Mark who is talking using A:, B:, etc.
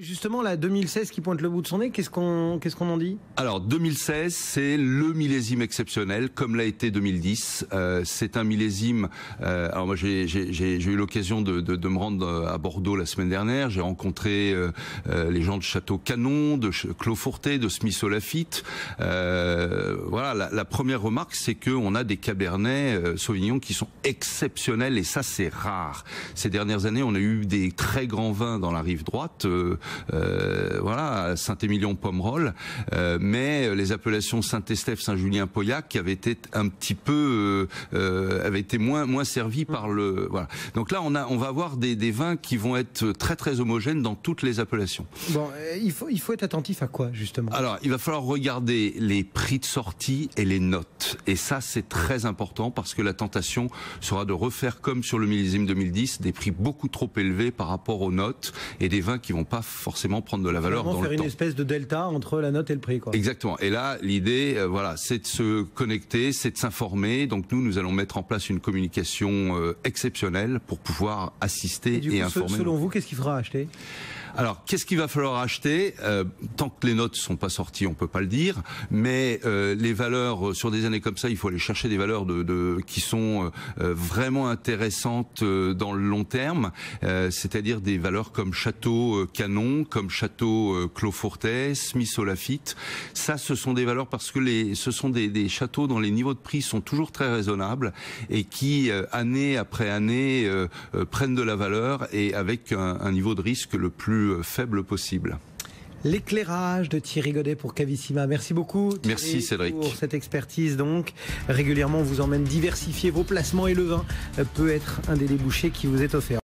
A: Justement, la 2016 qui pointe le bout de son nez, qu'est-ce qu'on en dit?
B: Alors 2016, c'est le millésime exceptionnel, comme l'a été 2010. C'est un millésime. Alors moi, j'ai eu l'occasion de me rendre à Bordeaux la semaine dernière. J'ai rencontré les gens de Château Canon, de Clos Fortet, de Smith-Olafite. Voilà, la première remarque, c'est qu'on a des Cabernets Sauvignon qui sont exceptionnels, et ça, c'est rare. Ces dernières années, on a eu des très grands vins dans la rive droite. Voilà, Saint-Émilion-Pomerol, mais les appellations Saint-Estèphe, Saint-Julien, Pauillac avaient été un petit peu, avaient été moins servis par le. Voilà. Donc là, on va avoir des vins qui vont être très homogènes dans toutes les appellations.
A: Bon, il faut être attentif à quoi justement?
B: Alors, il va falloir regarder les prix de sortie et les notes, et ça, c'est très important parce que la tentation sera de refaire comme sur le millésime 2010, des prix beaucoup trop élevés par rapport aux notes et des vins qui vont pas forcément prendre de la valeur dans le temps.
A: Faire une espèce de delta entre la note et le prix, quoi.
B: Exactement. Et là, l'idée, voilà, c'est de se connecter, c'est de s'informer. Donc nous allons mettre en place une communication exceptionnelle pour pouvoir assister et informer.
A: Selon vous, qu'est-ce qu'il faudra acheter?
B: Alors, qu'est-ce qu'il va falloir acheter? Tant que les notes sont pas sorties, on peut pas le dire. Mais les valeurs sur des années comme ça, il faut aller chercher des valeurs qui sont vraiment intéressantes dans le long terme. C'est-à-dire des valeurs comme Château Canon, comme Château Clos Fortet, Smith-Olafite. Ça, ce sont des valeurs parce que ce sont des châteaux dont les niveaux de prix sont toujours très raisonnables et qui, année après année, prennent de la valeur et avec un niveau de risque le plus faible possible.
A: L'éclairage de Thierry Godet pour Cavissima. Merci beaucoup Thierry.
B: Merci Cédric
A: pour cette expertise. Donc régulièrement on vous emmène diversifier vos placements et le vin peut être un des débouchés qui vous est offert.